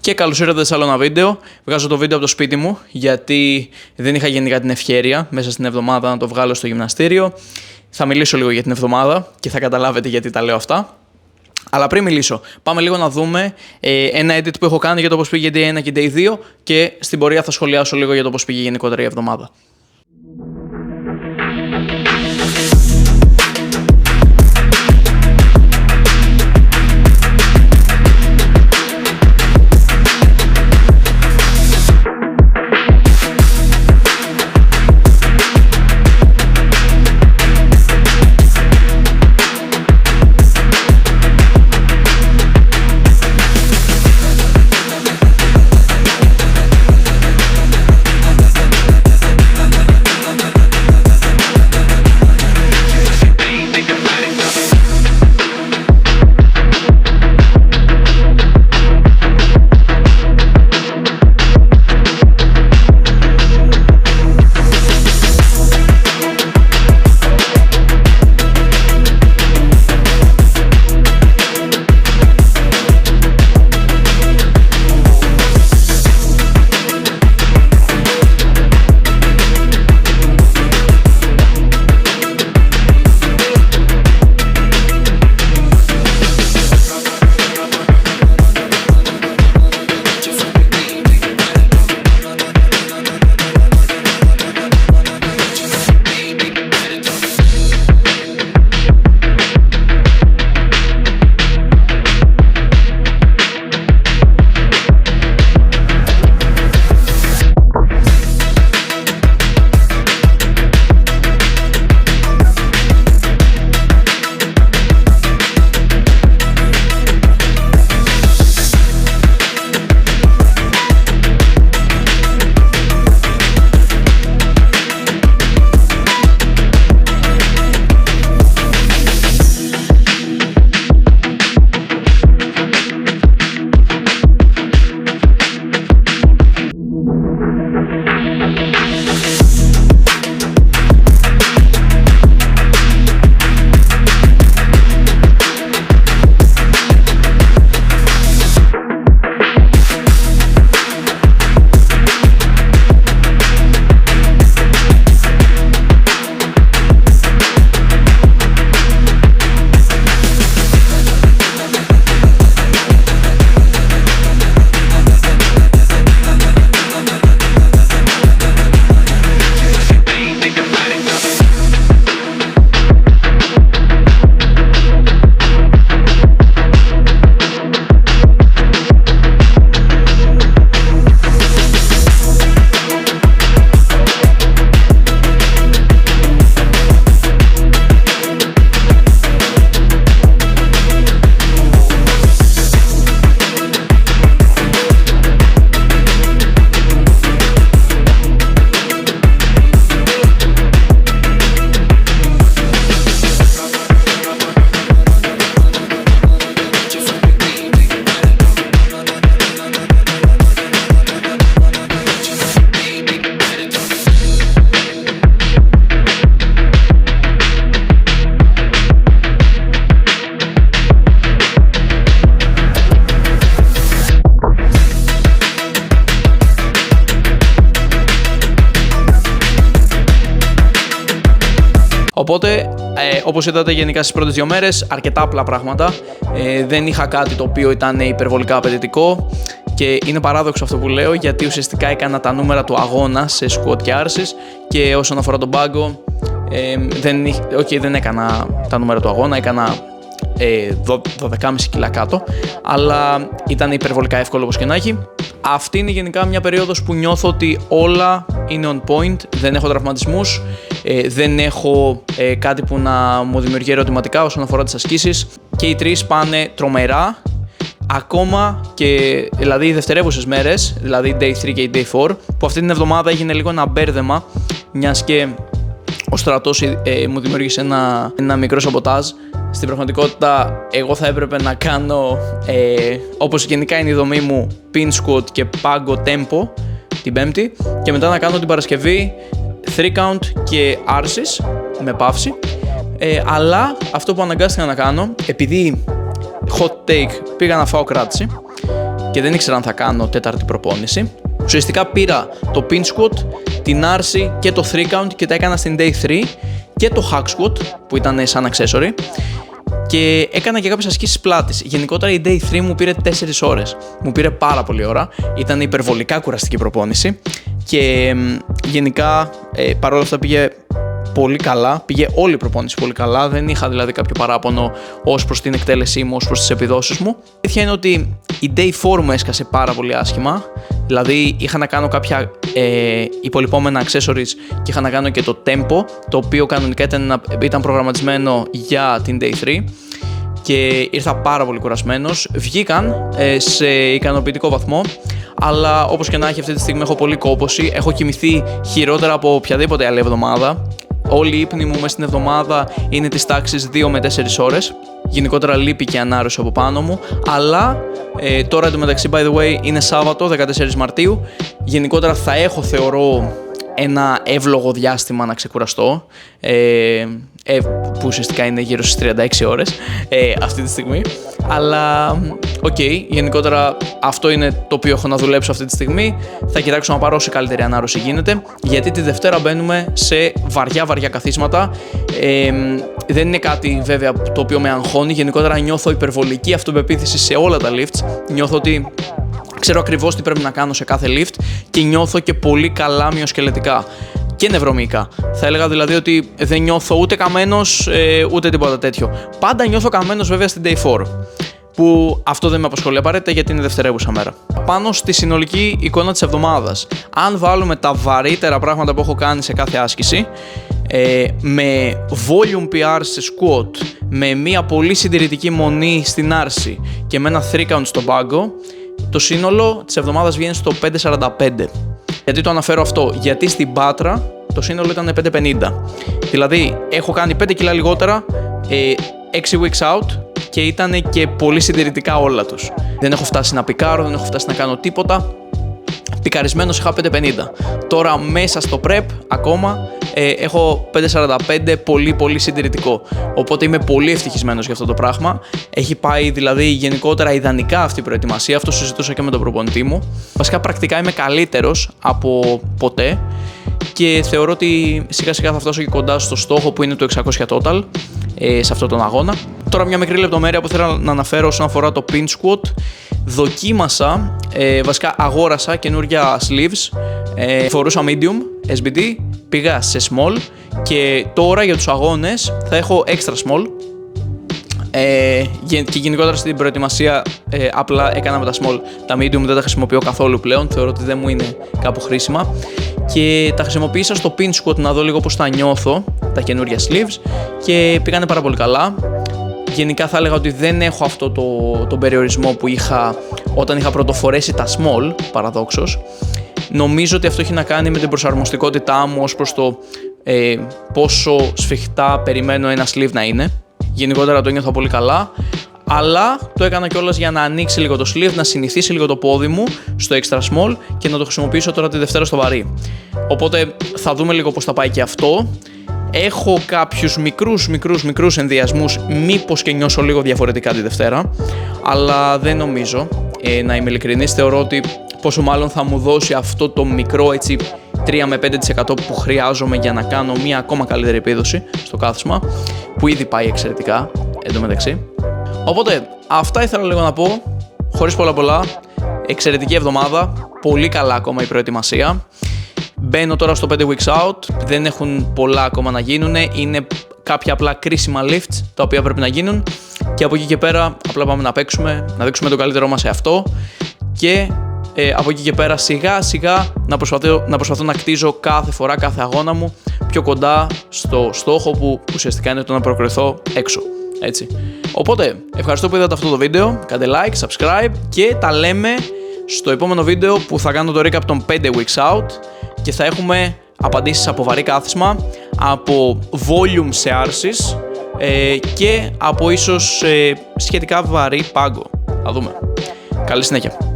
Και καλώς ήρθατε σε άλλο ένα βίντεο. Βγάζω το βίντεο από το σπίτι μου, γιατί δεν είχα γενικά την ευκαιρία μέσα στην εβδομάδα να το βγάλω στο γυμναστήριο. Θα μιλήσω λίγο για την εβδομάδα και θα καταλάβετε γιατί τα λέω αυτά. Αλλά πριν μιλήσω, πάμε λίγο να δούμε ένα edit που έχω κάνει για το πώς πήγε Day 1 και Day 2 και στην πορεία θα σχολιάσω λίγο για το πώς πήγε γενικότερα η εβδομάδα. Οπότε, όπως είδατε γενικά στις πρώτες 2 μέρες, αρκετά απλά πράγματα. Δεν είχα κάτι το οποίο ήταν υπερβολικά απαιτητικό και είναι παράδοξο αυτό που λέω, γιατί ουσιαστικά έκανα τα νούμερα του αγώνα σε squat και άρσης και όσον αφορά τον πάγκο, δεν έκανα τα νούμερα του αγώνα, έκανα 12,5 κιλά κάτω, αλλά ήταν υπερβολικά εύκολο όπως και να έχει. Αυτή είναι γενικά μια περίοδος που νιώθω ότι όλα είναι on point, δεν έχω τραυματισμούς, δεν έχω κάτι που να μου δημιουργεί ερωτηματικά όσον αφορά τις ασκήσεις και οι 3 πάνε τρομερά, ακόμα και δηλαδή οι δευτερεύουσες μέρες, δηλαδή Day 3 και Day 4, που αυτή την εβδομάδα έγινε λίγο ένα μπέρδεμα, μιας και ο στρατός μου δημιούργησε ένα μικρό σαμποτάζ. Στην πραγματικότητα εγώ θα έπρεπε να κάνω, όπως γενικά είναι η δομή μου, pin squat και πάγκο tempo την Πέμπτη και μετά να κάνω την Παρασκευή 3 count και άρσεις με παύση, αλλά αυτό που αναγκάστηκα να κάνω, επειδή hot take πήγα να φάω κράτηση, και δεν ήξερα αν θα κάνω τέταρτη προπόνηση. Ουσιαστικά πήρα το pinch squat, την άρση και το 3 count και τα έκανα στην day 3 και το hack squat που ήταν σαν accessory και έκανα και κάποιες ασκήσεις πλάτης. Γενικότερα η day 3 μου πήρε 4 ώρες. Μου πήρε πάρα πολύ ώρα. Ήταν υπερβολικά κουραστική προπόνηση και γενικά παρόλα αυτά πήγε πολύ καλά. Πήγε όλη η προπόνηση πολύ καλά. Δεν είχα δηλαδή κάποιο παράπονο ως προς την εκτέλεσή μου, ως προς τις επιδόσεις μου. Η αλήθεια είναι ότι η day 4 μου έσκασε πάρα πολύ άσχημα. Δηλαδή είχα να κάνω κάποια υπολοιπόμενα accessories και είχα να κάνω και το tempo, το οποίο κανονικά ήταν προγραμματισμένο για την day 3 και ήρθα πάρα πολύ κουρασμένος. Βγήκαν σε ικανοποιητικό βαθμό, αλλά όπως και να έχει αυτή τη στιγμή έχω πολύ κόπωση, έχω κοιμηθεί χειρότερα από οποιαδήποτε άλλη εβδομάδα. Όλοι οι ύπνοι μου μέσα στην εβδομάδα είναι της τάξης 2 με 4 ώρες. Γενικότερα λείπει και ανάρρωση από πάνω μου, αλλά τώρα εντωμεταξύ, by the way, είναι Σάββατο 14 Μαρτίου. Γενικότερα θα έχω, θεωρώ, ένα εύλογο διάστημα να ξεκουραστώ, που ουσιαστικά είναι γύρω στις 36 ώρες αυτή τη στιγμή. Αλλά, γενικότερα αυτό είναι το οποίο έχω να δουλέψω αυτή τη στιγμή. Θα κοιτάξω να πάρω όσο καλύτερη ανάρρωση γίνεται, γιατί τη Δευτέρα μπαίνουμε σε βαριά καθίσματα. Δεν είναι κάτι βέβαια το οποίο με αγχώνει. Γενικότερα νιώθω υπερβολική αυτοπεποίθηση σε όλα τα lifts. Νιώθω ότι ξέρω ακριβώς τι πρέπει να κάνω σε κάθε lift και νιώθω και πολύ καλά μυοσκελετικά και νευρομυϊκά. Θα έλεγα δηλαδή ότι δεν νιώθω ούτε καμένος ούτε τίποτα τέτοιο. Πάντα νιώθω καμένος βέβαια στην day 4, που αυτό δεν με απασχολεί απαραίτητα γιατί είναι δευτερεύουσα μέρα. Πάνω στη συνολική εικόνα της εβδομάδας, αν βάλουμε τα βαρύτερα πράγματα που έχω κάνει σε κάθε άσκηση, με volume PR σε squat, με μια πολύ συντηρητική μονή στην άρση και με ένα 3 count στον πάγκο, το σύνολο της εβδομάδας βγαίνει στο 5.45. Γιατί το αναφέρω αυτό? Γιατί στην Πάτρα το σύνολο ήταν 5.50. Δηλαδή έχω κάνει 5 κιλά λιγότερα, 6 weeks out και ήταν και πολύ συντηρητικά όλα τους. Δεν έχω φτάσει να πικάρω, δεν έχω φτάσει να κάνω τίποτα. Πικαρισμένος είχα 5.50. Τώρα μέσα στο prep ακόμα έχω 5.45 πολύ συντηρητικό. Οπότε είμαι πολύ ευτυχισμένος για αυτό το πράγμα. Έχει πάει δηλαδή γενικότερα ιδανικά αυτή η προετοιμασία. Αυτό συζητούσα και με τον προπονητή μου. Βασικά πρακτικά είμαι καλύτερος από ποτέ και θεωρώ ότι σιγά σιγά θα φτάσω και κοντά στο στόχο που είναι το 600 total σε αυτόν τον αγώνα. Τώρα μια μικρή λεπτομέρεια που θέλω να αναφέρω όσον αφορά το pinch squat. Δοκίμασα, βασικά αγόρασα καινούρια sleeves, φορούσα medium, SBD, πήγα σε small και τώρα για τους αγώνες θα έχω extra small και γενικότερα στην προετοιμασία απλά έκανα με τα small. Τα medium δεν τα χρησιμοποιώ καθόλου πλέον, θεωρώ ότι δεν μου είναι κάπου χρήσιμα και τα χρησιμοποίησα στο pinch squat να δω λίγο πώς θα νιώθω τα καινούρια sleeves και πήγανε πάρα πολύ καλά. Γενικά θα έλεγα ότι δεν έχω αυτό τον περιορισμό που είχα όταν είχα πρωτοφορέσει τα small, παραδόξως. Νομίζω ότι αυτό έχει να κάνει με την προσαρμοστικότητά μου ως προς το πόσο σφιχτά περιμένω ένα sleeve να είναι. Γενικότερα το νιώθω πολύ καλά, αλλά το έκανα κιόλας για να ανοίξει λίγο το sleeve, να συνηθίσει λίγο το πόδι μου στο extra small και να το χρησιμοποιήσω τώρα τη Δευτέρα στο βαρύ. Οπότε θα δούμε λίγο πώς θα πάει και αυτό. Έχω κάποιους μικρούς ενδιασμούς, μήπως και νιώσω λίγο διαφορετικά τη Δευτέρα, αλλά δεν νομίζω, να είμαι ειλικρινής. Θεωρώ ότι πόσο μάλλον θα μου δώσει αυτό το μικρό 3 με 5% που χρειάζομαι για να κάνω μια ακόμα καλύτερη επίδοση στο κάθισμα, που ήδη πάει εξαιρετικά εντωμεταξύ. Οπότε αυτά ήθελα λίγο να πω, χωρίς πολλά. Εξαιρετική εβδομάδα, πολύ καλά ακόμα η προετοιμασία. Μπαίνω τώρα στο 5 weeks out, δεν έχουν πολλά ακόμα να γίνουν, είναι κάποια απλά κρίσιμα lifts τα οποία πρέπει να γίνουν και από εκεί και πέρα απλά πάμε να παίξουμε, να δείξουμε τον καλύτερό μας σε αυτό και από εκεί και πέρα σιγά σιγά να προσπαθώ να κτίζω κάθε φορά, κάθε αγώνα μου πιο κοντά στο στόχο που ουσιαστικά είναι το να προκριθώ έξω, έτσι. Οπότε ευχαριστώ που είδατε αυτό το βίντεο, κάντε like, subscribe και τα λέμε στο επόμενο βίντεο που θα κάνω το recap των 5 weeks out και θα έχουμε απαντήσεις από βαρύ κάθισμα, από volume σε άρσεις και από ίσως σχετικά βαρύ πάγκο. Θα δούμε. Καλή συνέχεια.